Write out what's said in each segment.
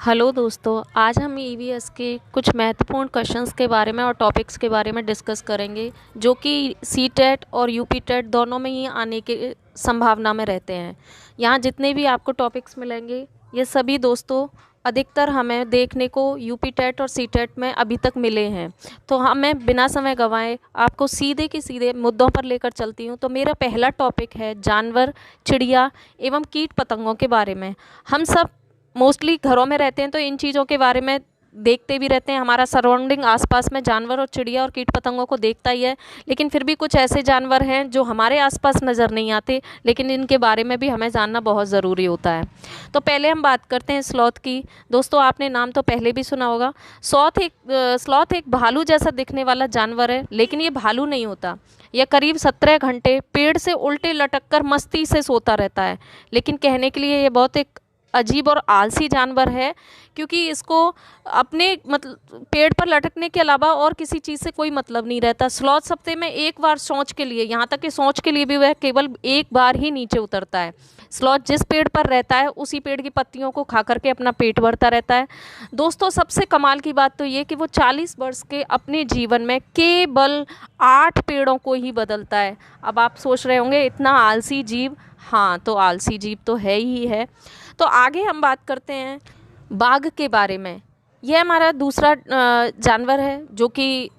Hello दोस्तों, आज हम ईवीएस के कुछ महत्वपूर्ण क्वेश्चंस के बारे में और टॉपिक्स के बारे में डिस्कस करेंगे जो कि सीटेट और यूपीटेट दोनों में ही आने की संभावना में रहते हैं। यहाँ जितने भी आपको टॉपिक्स मिलेंगे ये सभी दोस्तों अधिकतर हमें देखने को यूपीटेट और सीटेट में अभी तक मिले हैं। तो हमें बिना समय गंवाए आपको सीधे के सीधे मुद्दों पर लेकर चलती हूँ। तो मेरा पहला टॉपिक है जानवर, चिड़िया एवं कीट पतंगों के बारे में। हम सब मोस्टली घरों में रहते हैं तो इन चीज़ों के बारे में देखते भी रहते हैं। हमारा सराउंडिंग आसपास में जानवर और चिड़िया और कीट पतंगों को देखता ही है, लेकिन फिर भी कुछ ऐसे जानवर हैं जो हमारे आसपास नज़र नहीं आते, लेकिन इनके बारे में भी हमें जानना बहुत ज़रूरी होता है। तो पहले हम बात करते हैं स्लॉथ की। दोस्तों, आपने नाम तो पहले भी सुना होगा। स्लॉथ एक भालू जैसा दिखने वाला जानवर है, लेकिन ये भालू नहीं होता। यह करीब 17 घंटे पेड़ से उल्टे लटक कर मस्ती से सोता रहता है, लेकिन कहने के लिए ये बहुत एक अजीब और आलसी जानवर है, क्योंकि इसको अपने मतलब पेड़ पर लटकने के अलावा और किसी चीज़ से कोई मतलब नहीं रहता। स्लॉथ हफ्ते में एक बार सोच के लिए, यहाँ तक कि सोच के लिए भी वह केवल एक बार ही नीचे उतरता है। स्लॉथ जिस पेड़ पर रहता है उसी पेड़ की पत्तियों को खा करके अपना पेट भरता रहता है। दोस्तों, सबसे कमाल की बात तो ये कि वो 40 वर्ष के अपने जीवन में केवल 8 पेड़ों को ही बदलता है। अब आप सोच रहे होंगे इतना आलसी जीव। हाँ, तो आलसी जीव तो है ही है। तो आगे हम बात करते हैं बाघ के बारे में। यह हमारा दूसरा जानवर है, जो कि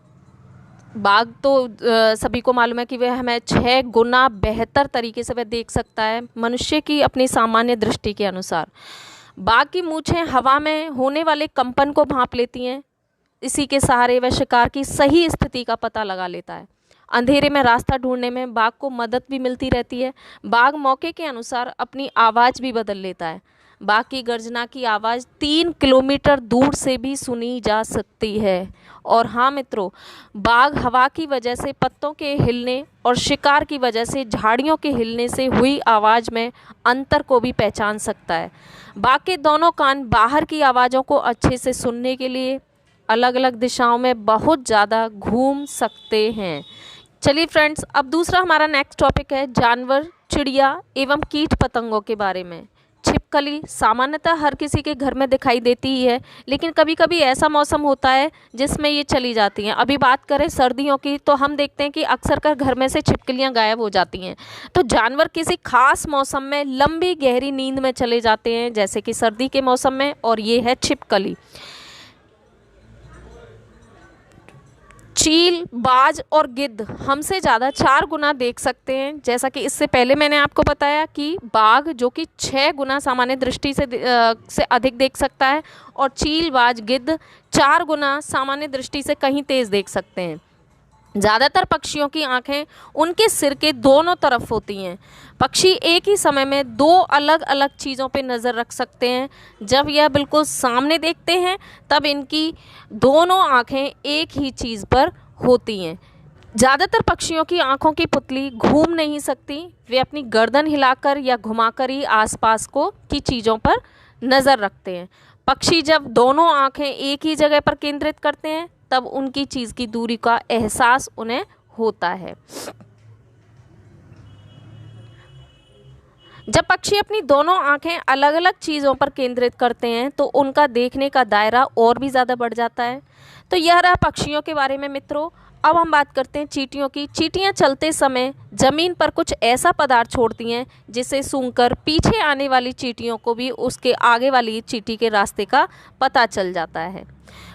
बाघ तो सभी को मालूम है कि वह हमें 6 गुना बेहतर तरीके से वह देख सकता है मनुष्य की अपनी सामान्य दृष्टि के अनुसार। बाघ की मूंछें हवा में होने वाले कंपन को भांप लेती हैं। इसी के सहारे वह शिकार की सही स्थिति का पता लगा लेता है। अंधेरे में रास्ता ढूंढने में बाघ को मदद भी मिलती रहती है। बाघ मौके के अनुसार अपनी आवाज़ भी बदल लेता है। बाघ की गर्जना की आवाज़ 3 किलोमीटर दूर से भी सुनी जा सकती है। और हाँ मित्रों, बाघ हवा की वजह से पत्तों के हिलने और शिकार की वजह से झाड़ियों के हिलने से हुई आवाज़ में अंतर को भी पहचान सकता है। बाघ के दोनों कान बाहर की आवाज़ों को अच्छे से सुनने के लिए अलग अलग दिशाओं में बहुत ज़्यादा घूम सकते हैं। चलिए फ्रेंड्स, अब दूसरा हमारा नेक्स्ट टॉपिक है जानवर, चिड़िया एवं कीट पतंगों के बारे में। छिपकली सामान्यतः हर किसी के घर में दिखाई देती ही है, लेकिन कभी कभी ऐसा मौसम होता है जिसमें ये चली जाती हैं। अभी बात करें सर्दियों की, तो हम देखते हैं कि अक्सर कर घर में से छिपकलियां गायब हो जाती हैं। तो जानवर किसी खास मौसम में लंबी गहरी नींद में चले जाते हैं, जैसे कि सर्दी के मौसम में, और ये है छिपकली। चील, बाज और गिद्ध हमसे ज़्यादा 4 गुना देख सकते हैं। जैसा कि इससे पहले मैंने आपको बताया कि बाघ जो कि 6 गुना सामान्य दृष्टि से अधिक देख सकता है, और चील, बाज, गिद्ध 4 गुना सामान्य दृष्टि से कहीं तेज़ देख सकते हैं। ज़्यादातर पक्षियों की आंखें उनके सिर के दोनों तरफ होती हैं। पक्षी एक ही समय में 2 अलग अलग चीज़ों पर नज़र रख सकते हैं। जब यह बिल्कुल सामने देखते हैं तब इनकी दोनों आंखें एक ही चीज़ पर होती हैं। ज़्यादातर पक्षियों की आंखों की पुतली घूम नहीं सकती। वे अपनी गर्दन हिलाकर या घुमाकर ही आसपास की चीज़ों पर नज़र रखते हैं। पक्षी जब दोनों आंखें एक ही जगह पर केंद्रित करते हैं तब उनकी चीज़ की दूरी का एहसास उन्हें होता है। जब पक्षी अपनी दोनों आंखें अलग अलग चीज़ों पर केंद्रित करते हैं तो उनका देखने का दायरा और भी ज़्यादा बढ़ जाता है। तो यह रहा पक्षियों के बारे में मित्रों। अब हम बात करते हैं चींटियों की। चींटियां चलते समय ज़मीन पर कुछ ऐसा पदार्थ छोड़ती हैं जिसे सूंघकर पीछे आने वाली चींटियों को भी उसके आगे वाली चींटी के रास्ते का पता चल जाता है।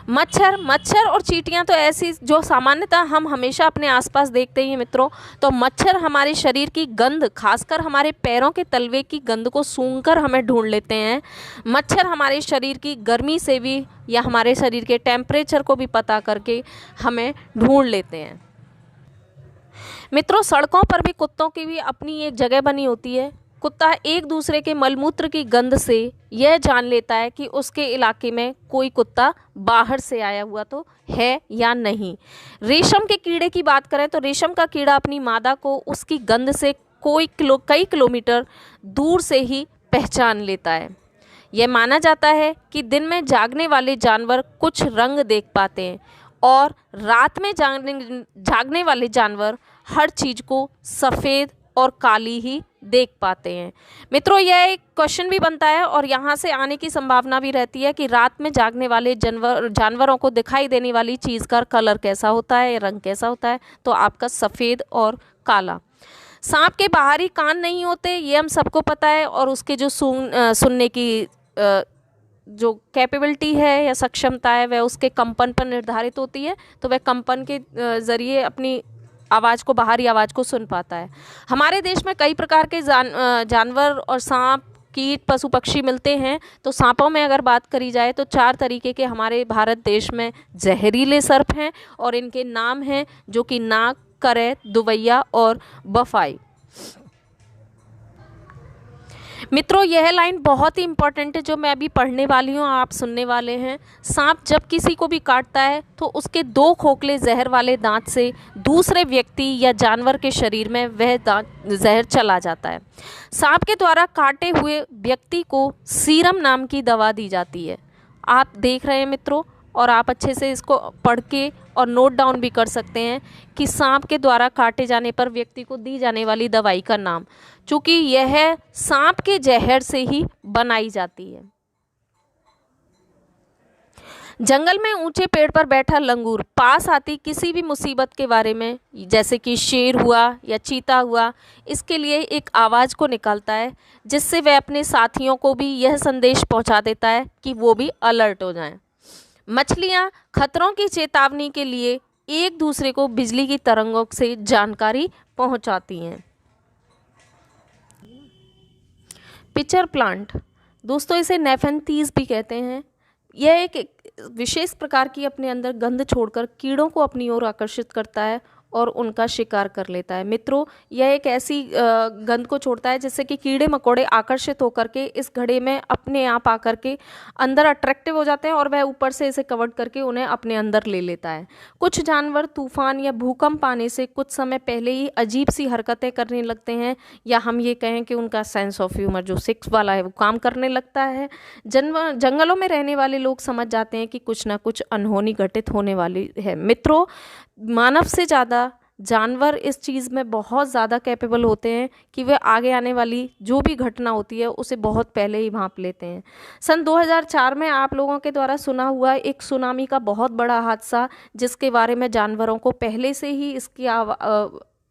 मच्छर और चींटियां तो ऐसी जो सामान्यतः हम हमेशा अपने आसपास देखते ही हैं मित्रों। तो मच्छर हमारे शरीर की गंध, खासकर हमारे पैरों के तलवे की गंध को सूंघकर हमें ढूंढ लेते हैं। मच्छर हमारे शरीर की गर्मी से भी या हमारे शरीर के टेम्परेचर को भी पता करके हमें ढूंढ लेते हैं। मित्रों, सड़कों पर भी कुत्तों की भी अपनी एक जगह बनी होती है। कुत्ता एक दूसरे के मलमूत्र की गंध से यह जान लेता है कि उसके इलाके में कोई कुत्ता बाहर से आया हुआ तो है या नहीं। रेशम के कीड़े की बात करें तो रेशम का कीड़ा अपनी मादा को उसकी गंध से कई किलोमीटर दूर से ही पहचान लेता है। यह माना जाता है कि दिन में जागने वाले जानवर कुछ रंग देख पाते हैं और रात में जागने वाले जानवर हर चीज़ को सफ़ेद और काली ही देख पाते हैं। मित्रों, यह एक क्वेश्चन भी बनता है और यहाँ से आने की संभावना भी रहती है कि रात में जागने वाले जानवरों को दिखाई देने वाली चीज़ का कलर कैसा होता है, रंग कैसा होता है, तो आपका सफ़ेद और काला। सांप के बाहरी कान नहीं होते, ये हम सबको पता है, और उसके जो सुनने की जो कैपेबिलिटी है या सक्षमता है वह उसके कंपन पर निर्धारित होती है, तो वह कंपन के ज़रिए अपनी आवाज़ को, बाहरी आवाज़ को सुन पाता है। हमारे देश में कई प्रकार के जानवर और सांप, कीट, पशु पक्षी मिलते हैं। तो सांपों में अगर बात करी जाए तो 4 तरीके के हमारे भारत देश में जहरीले सर्प हैं, और इनके नाम हैं जो कि नाग, करैत, दुवैया और बफाई। मित्रों, यह लाइन बहुत ही इंपॉर्टेंट है जो मैं अभी पढ़ने वाली हूँ, आप सुनने वाले हैं। सांप जब किसी को भी काटता है तो उसके 2 खोखले जहर वाले दांत से दूसरे व्यक्ति या जानवर के शरीर में वह जहर चला जाता है। सांप के द्वारा काटे हुए व्यक्ति को सीरम नाम की दवा दी जाती है। आप देख रहे हैं मित्रों, और आप अच्छे से इसको पढ़ के और नोट डाउन भी कर सकते हैं कि सांप के द्वारा काटे जाने पर व्यक्ति को दी जाने वाली दवाई का नाम, चूँकि यह सांप के जहर से ही बनाई जाती है। जंगल में ऊंचे पेड़ पर बैठा लंगूर पास आती किसी भी मुसीबत के बारे में, जैसे कि शेर हुआ या चीता हुआ, इसके लिए एक आवाज़ को निकालता है, जिससे वह अपने साथियों को भी यह संदेश पहुंचा देता है कि वो भी अलर्ट हो जाएं। मछलियां खतरों की चेतावनी के लिए एक दूसरे को बिजली की तरंगों से जानकारी पहुंचाती हैं। पिचर प्लांट, दोस्तों इसे नेफेंथीज भी कहते हैं। यह एक विशेष प्रकार की अपने अंदर गंध छोड़कर कीड़ों को अपनी ओर आकर्षित करता है और उनका शिकार कर लेता है। मित्रों, यह एक ऐसी गंध को छोड़ता है जिससे कि कीड़े मकोड़े आकर्षित होकर के इस घड़े में अपने आप आकर के अंदर अट्रैक्टिव हो जाते हैं, और वह ऊपर से इसे कवर करके उन्हें अपने अंदर ले लेता है। कुछ जानवर तूफान या भूकंप आने से कुछ समय पहले ही अजीब सी हरकतें करने लगते हैं, या हम ये कहें कि उनका सेंस ऑफ ह्यूमर जो 6 वाला है वो काम करने लगता है। जंगलों में रहने वाले लोग समझ जाते हैं कि कुछ ना कुछ अनहोनी घटित होने वाली है। मित्रों, मानव से ज़्यादा जानवर इस चीज़ में बहुत ज़्यादा कैपेबल होते हैं कि वे आगे आने वाली जो भी घटना होती है उसे बहुत पहले ही भांप लेते हैं। सन 2004 में आप लोगों के द्वारा सुना हुआ एक सुनामी का बहुत बड़ा हादसा, जिसके बारे में जानवरों को पहले से ही इसकी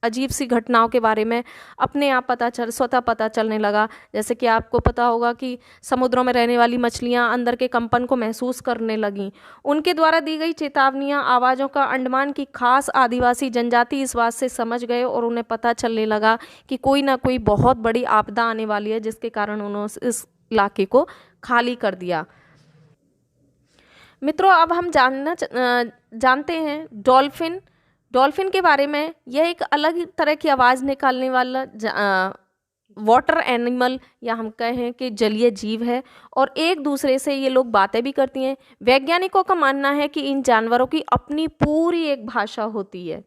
अजीब सी घटनाओं के बारे में अपने आप स्वतः पता चलने लगा। जैसे कि आपको पता होगा कि समुद्रों में रहने वाली मछलियां अंदर के कंपन को महसूस करने लगीं। उनके द्वारा दी गई चेतावनियां, आवाज़ों का अंडमान की खास आदिवासी जनजाति इस बात से समझ गए और उन्हें पता चलने लगा कि कोई ना कोई बहुत बड़ी आपदा आने वाली है, जिसके कारण उन्होंने इस इलाके को खाली कर दिया। मित्रों, अब हम जानते हैं डॉल्फिन के बारे में। यह एक अलग तरह की आवाज़ निकालने वाला वाटर एनिमल, या हम कहें कि जलीय जीव है, और एक दूसरे से ये लोग बातें भी करती हैं। वैज्ञानिकों का मानना है कि इन जानवरों की अपनी पूरी एक भाषा होती है।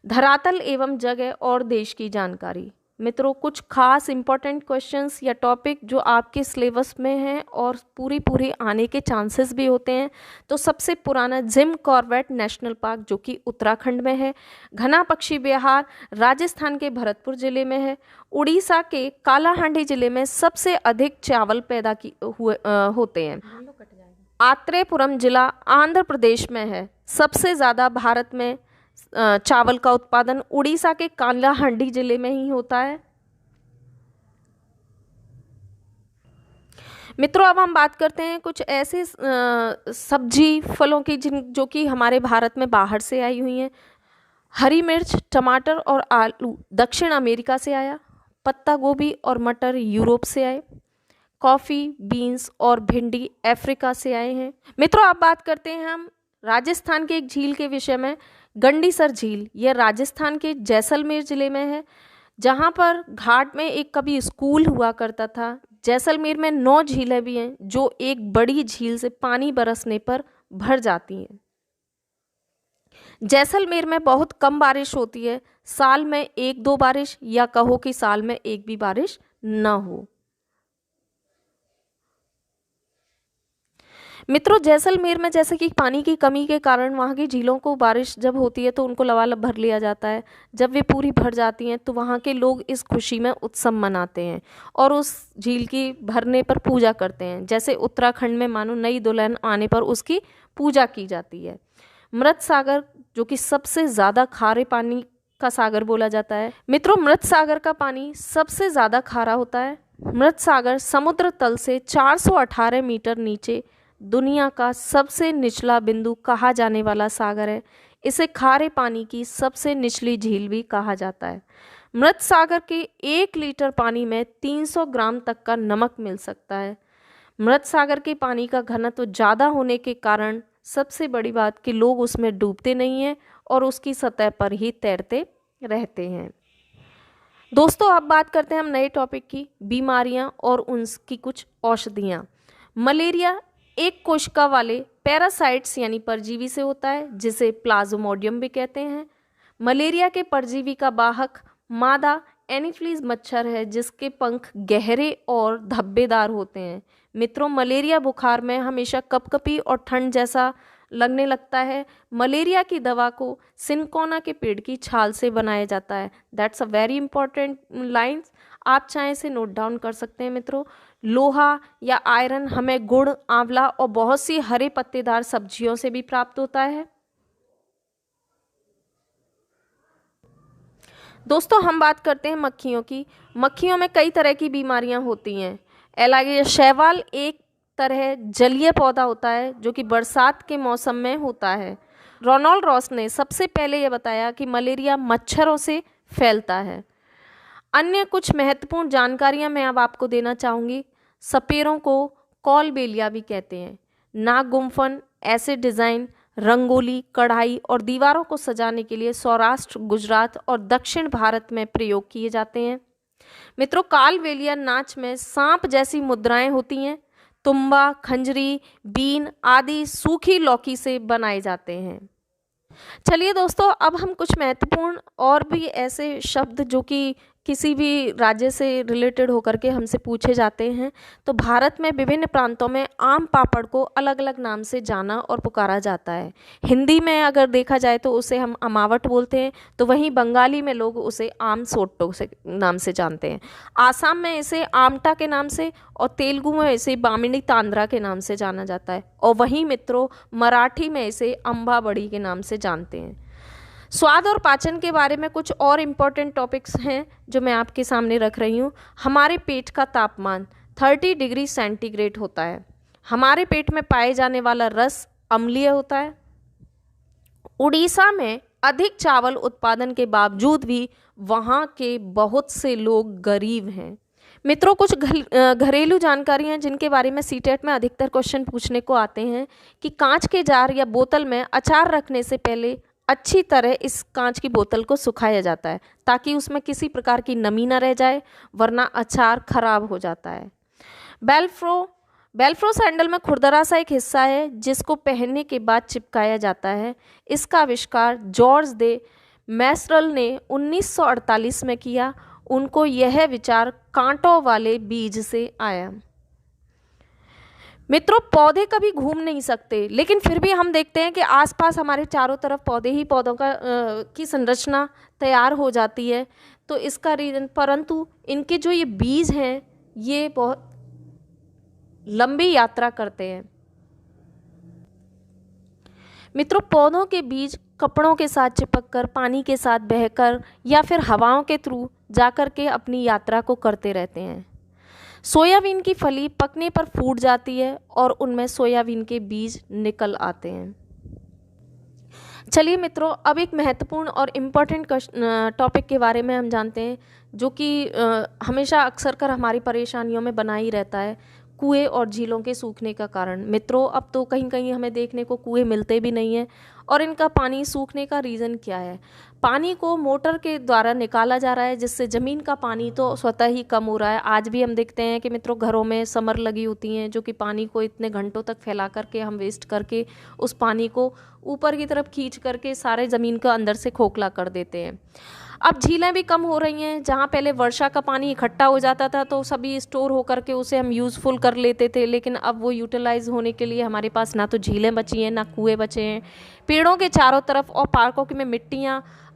धरातल एवं जगह और देश की जानकारी। मित्रों, कुछ खास इंपॉर्टेंट क्वेश्चंस या टॉपिक जो आपके सिलेबस में हैं और पूरी आने के चांसेस भी होते हैं। तो सबसे पुराना जिम कॉर्बेट नेशनल पार्क जो कि उत्तराखंड में है। घना पक्षी विहार राजस्थान के भरतपुर जिले में है। उड़ीसा के कालाहांडी जिले में सबसे अधिक चावल पैदा होते हैं। आत्रेयपुरम जिला आंध्र प्रदेश में है। सबसे ज़्यादा भारत में चावल का उत्पादन उड़ीसा के कालाहांडी जिले में ही होता है। मित्रों, अब हम बात करते हैं कुछ ऐसे सब्जी फलों की जो कि हमारे भारत में बाहर से आई हुई हैं। हरी मिर्च, टमाटर और आलू दक्षिण अमेरिका से आया। पत्ता गोभी और मटर यूरोप से आए। कॉफ़ी, बीन्स और भिंडी अफ्रीका से आए हैं। मित्रों, अब बात करते हैं हम राजस्थान के एक झील के विषय में। गंडीसर झील, यह राजस्थान के जैसलमेर ज़िले में है, जहाँ पर घाट में एक कभी स्कूल हुआ करता था। जैसलमेर में 9 झीलें भी हैं जो एक बड़ी झील से पानी बरसने पर भर जाती हैं। जैसलमेर में बहुत कम बारिश होती है, साल में 1-2 बारिश, या कहो कि साल में एक भी बारिश न हो। मित्रों, जैसलमेर में जैसे कि पानी की कमी के कारण वहाँ की झीलों को बारिश जब होती है तो उनको लबालब भर लिया जाता है। जब वे पूरी भर जाती हैं तो वहाँ के लोग इस खुशी में उत्सव मनाते हैं और उस झील की भरने पर पूजा करते हैं। जैसे उत्तराखंड में मानो नई दुल्हन आने पर उसकी पूजा की जाती है। मृत सागर, जो कि सबसे ज़्यादा खारे पानी का सागर बोला जाता है। मित्रों, मृत सागर का पानी सबसे ज़्यादा खारा होता है। मृत सागर समुद्र तल से 418 मीटर नीचे दुनिया का सबसे निचला बिंदु कहा जाने वाला सागर है। इसे खारे पानी की सबसे निचली झील भी कहा जाता है। मृत सागर के 1 लीटर पानी में 300 ग्राम तक का नमक मिल सकता है। मृत सागर के पानी का घनत्व ज़्यादा होने के कारण सबसे बड़ी बात कि लोग उसमें डूबते नहीं हैं और उसकी सतह पर ही तैरते रहते हैं। दोस्तों, अब बात करते हैं हम नए टॉपिक की, बीमारियां और उनकी कुछ औषधियां। मलेरिया एक कोशिका वाले पैरासाइट्स यानी परजीवी से होता है, जिसे प्लाज्मोडियम भी कहते हैं। मलेरिया के परजीवी का वाहक मादा एनीफ्लीज मच्छर है, जिसके पंख गहरे और धब्बेदार होते हैं। मित्रों, मलेरिया बुखार में हमेशा कपकपी और ठंड जैसा लगने लगता है। मलेरिया की दवा को सिनकोना के पेड़ की छाल से बनाया जाता है। That's a very important lines, आप चाहें इसे नोट डाउन कर सकते हैं। मित्रों, लोहा या आयरन हमें गुड़, आंवला और बहुत सी हरे पत्तेदार सब्जियों से भी प्राप्त होता है। दोस्तों, हम बात करते हैं मक्खियों की। मक्खियों में कई तरह की बीमारियां होती हैं। शैवाल एक तरह जलीय पौधा होता है जो कि बरसात के मौसम में होता है। रोनाल्ड रॉस ने सबसे पहले यह बताया कि मलेरिया मच्छरों से फैलता है। अन्य कुछ महत्वपूर्ण जानकारियां मैं अब आपको देना चाहूँगी। सपेरों को कॉलबेलिया भी कहते हैं। नाग गुम्फन, एसिड डिज़ाइन, रंगोली, कढ़ाई और दीवारों को सजाने के लिए सौराष्ट्र, गुजरात और दक्षिण भारत में प्रयोग किए जाते हैं। मित्रों, कालबेलिया नाच में सांप जैसी मुद्राएं होती हैं। तुम्बा, खंजरी, बीन आदि सूखी लौकी से बनाए जाते हैं। चलिए दोस्तों, अब हम कुछ महत्वपूर्ण और भी ऐसे शब्द जो कि किसी भी राज्य से रिलेटेड होकर के हमसे पूछे जाते हैं। तो भारत में विभिन्न प्रांतों में आम पापड़ को अलग अलग नाम से जाना और पुकारा जाता है। हिंदी में अगर देखा जाए तो उसे हम अमावट बोलते हैं, तो वहीं बंगाली में लोग उसे आम सोट्टो से नाम से जानते हैं। आसाम में इसे आमटा के नाम से और तेलुगु में इसे बामिनी तांद्रा के नाम से जाना जाता है। और वहीं मित्रों, मराठी में इसे अम्बा बड़ी के नाम से जानते हैं। स्वाद और पाचन के बारे में कुछ और इम्पॉर्टेंट टॉपिक्स हैं जो मैं आपके सामने रख रही हूँ। हमारे पेट का तापमान 30 डिग्री सेंटीग्रेड होता है। हमारे पेट में पाए जाने वाला रस अम्लीय होता है। उड़ीसा में अधिक चावल उत्पादन के बावजूद भी वहाँ के बहुत से लोग गरीब हैं। मित्रों, कुछ घरेलू जानकारियाँ जिनके बारे में सीटेट में अधिकतर क्वेश्चन पूछने को आते हैं कि कांच के जार या बोतल में अचार रखने से पहले अच्छी तरह इस कांच की बोतल को सुखाया जाता है ताकि उसमें किसी प्रकार की नमी न रह जाए, वरना अचार खराब हो जाता है। बेल्फ्रो सैंडल में खुरदरा सा एक हिस्सा है जिसको पहनने के बाद चिपकाया जाता है। इसका आविष्कार जॉर्ज दे मैस्ट्रल ने 1948 में किया। उनको यह विचार कांटों वाले बीज से आया। मित्रों, पौधे कभी घूम नहीं सकते, लेकिन फिर भी हम देखते हैं कि आसपास हमारे चारों तरफ पौधे ही पौधों की संरचना तैयार हो जाती है। तो इसका रीजन, परंतु इनके जो ये बीज हैं ये बहुत लंबी यात्रा करते हैं। मित्रों, पौधों के बीज कपड़ों के साथ चिपककर, पानी के साथ बहकर या फिर हवाओं के थ्रू जाकर के अपनी यात्रा को करते रहते हैं। सोयाबीन की फली पकने पर फूट जाती है और उनमें सोयाबीन के बीज निकल आते हैं। चलिए मित्रों, अब एक महत्वपूर्ण और इम्पॉर्टेंट टॉपिक के बारे में हम जानते हैं जो कि हमेशा अक्सर कर हमारी परेशानियों में बना ही रहता है, कुएं और झीलों के सूखने का कारण। मित्रों, अब तो कहीं कहीं हमें देखने को कुएं मिलते भी नहीं हैं। और इनका पानी सूखने का रीज़न क्या है? पानी को मोटर के द्वारा निकाला जा रहा है, जिससे ज़मीन का पानी तो स्वतः ही कम हो रहा है। आज भी हम देखते हैं कि मित्रों, घरों में समर लगी होती हैं जो कि पानी को इतने घंटों तक फैला करके हम वेस्ट करके उस पानी को ऊपर की तरफ खींच करके सारे ज़मीन को अंदर से खोखला कर देते हैं। अब झीलें भी कम हो रही हैं। जहाँ पहले वर्षा का पानी इकट्ठा हो जाता था तो सभी स्टोर होकर के उसे हम यूज़फुल कर लेते थे, लेकिन अब वो यूटिलाइज़ होने के लिए हमारे पास ना तो झीलें बची हैं, ना कुएँ बचे हैं। पेड़ों के चारों तरफ और पार्कों की में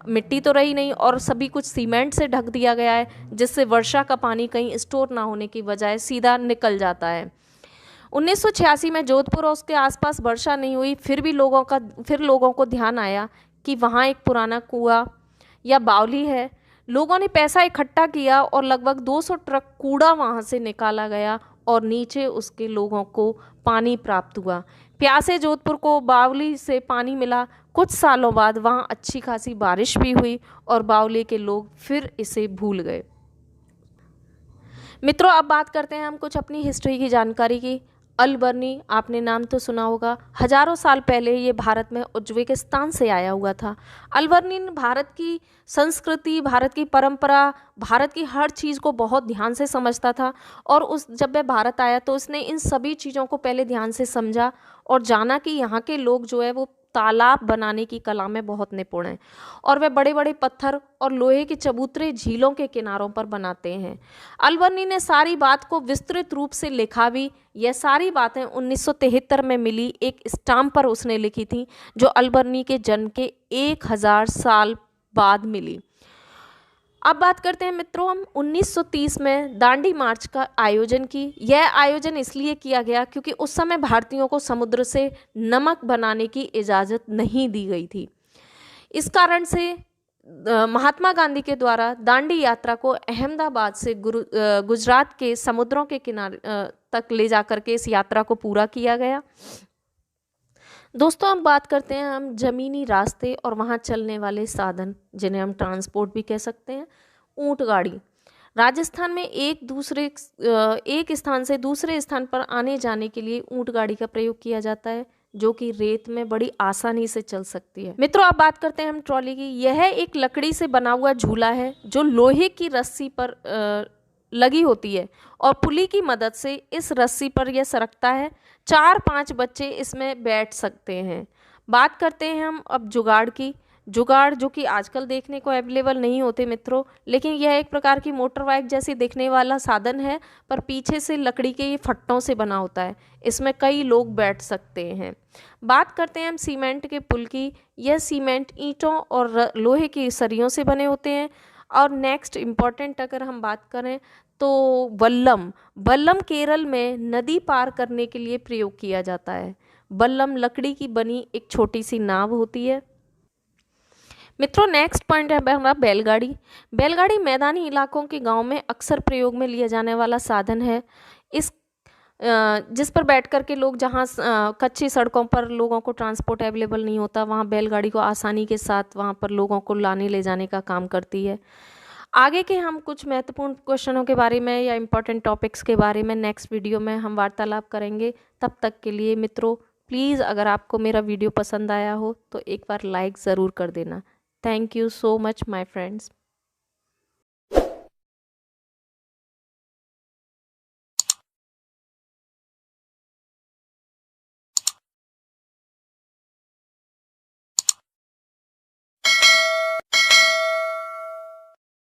मिट्टी तो रही नहीं और सभी कुछ सीमेंट से ढक दिया गया है, जिससे वर्षा का पानी कहीं स्टोर ना होने की बजाय सीधा निकल जाता है। 1986 में जोधपुर और उसके आसपास वर्षा नहीं हुई, फिर लोगों को ध्यान आया कि वहाँ एक पुराना कुआं या बावली है। लोगों ने पैसा इकट्ठा किया और लगभग 200 ट्रक कूड़ा वहाँ से निकाला गया और नीचे उसके लोगों को पानी प्राप्त हुआ। प्यासे जोधपुर को बावली से पानी मिला। कुछ सालों बाद वहाँ अच्छी खासी बारिश भी हुई और बावली के लोग फिर इसे भूल गए। मित्रों, अब बात करते हैं हम कुछ अपनी हिस्ट्री की जानकारी की। अलबर्नी, आपने नाम तो सुना होगा। हजारों साल पहले ये भारत में उज्बेकिस्तान से आया हुआ था। अलबर्नी ने भारत की संस्कृति, भारत की परंपरा, भारत की हर चीज़ को बहुत ध्यान से समझता था और जब वह भारत आया तो उसने इन सभी चीज़ों को पहले ध्यान से समझा और जाना कि यहाँ के लोग जो है वो तालाब बनाने की कला में बहुत निपुण हैं और वे बड़े बड़े पत्थर और लोहे के चबूतरे झीलों के किनारों पर बनाते हैं। अलबर्नी ने सारी बात को विस्तृत रूप से लिखा भी। यह सारी बातें 1973 में मिली एक स्टाम्प पर उसने लिखी थी, जो अलबर्नी के जन्म के 1000 साल बाद मिली। अब बात करते हैं मित्रों हम 1930 में दांडी मार्च का आयोजन की। यह आयोजन इसलिए किया गया क्योंकि उस समय भारतीयों को समुद्र से नमक बनाने की इजाज़त नहीं दी गई थी। इस कारण से महात्मा गांधी के द्वारा दांडी यात्रा को अहमदाबाद से गुजरात के समुद्रों के किनारे तक ले जाकर के इस यात्रा को पूरा किया गया। दोस्तों, हम बात करते हैं हम ज़मीनी रास्ते और वहाँ चलने वाले साधन, जिन्हें हम ट्रांसपोर्ट भी कह सकते हैं। ऊँट गाड़ी। राजस्थान में एक स्थान से दूसरे स्थान पर आने जाने के लिए ऊँट गाड़ी का प्रयोग किया जाता है, जो कि रेत में बड़ी आसानी से चल सकती है। मित्रों, अब बात करते हैं हम ट्रॉली की। यह एक लकड़ी से बना हुआ झूला है जो लोहे की रस्सी पर लगी होती है और पुली की मदद से इस रस्सी पर यह सरकता है। 4-5 बच्चे इसमें बैठ सकते हैं। बात करते हैं हम अब जुगाड़ की। जुगाड़ जो कि आजकल देखने को अवेलेबल नहीं होते मित्रों, लेकिन यह एक प्रकार की मोटर बाइक जैसी दिखने वाला साधन है, पर पीछे से लकड़ी के ये फट्टों से बना होता है। इसमें कई लोग बैठ सकते हैं। बात करते हैं हम सीमेंट के पुल की। यह सीमेंट ईंटों और लोहे की सरियों से बने होते हैं। और नेक्स्ट इम्पॉर्टेंट अगर हम बात करें तो वल्लम केरल में नदी पार करने के लिए प्रयोग किया जाता है। वल्लम लकड़ी की बनी एक छोटी सी नाव होती है। मित्रों, नेक्स्ट पॉइंट है हमारा बैलगाड़ी। बैलगाड़ी मैदानी इलाकों के गांव में अक्सर प्रयोग में लिया जाने वाला साधन है। जिस पर बैठ कर के लोग, जहाँ कच्ची सड़कों पर लोगों को ट्रांसपोर्ट अवेलेबल नहीं होता, वहाँ बैलगाड़ी को आसानी के साथ वहाँ पर लोगों को लाने ले जाने का काम करती है। आगे के हम कुछ महत्वपूर्ण क्वेश्चनों के बारे में या इम्पोर्टेंट टॉपिक्स के बारे में नेक्स्ट वीडियो में हम वार्तालाप करेंगे। तब तक के लिए मित्रों, प्लीज़ अगर आपको मेरा वीडियो पसंद आया हो तो एक बार लाइक ज़रूर कर देना। Thank you so much my friends.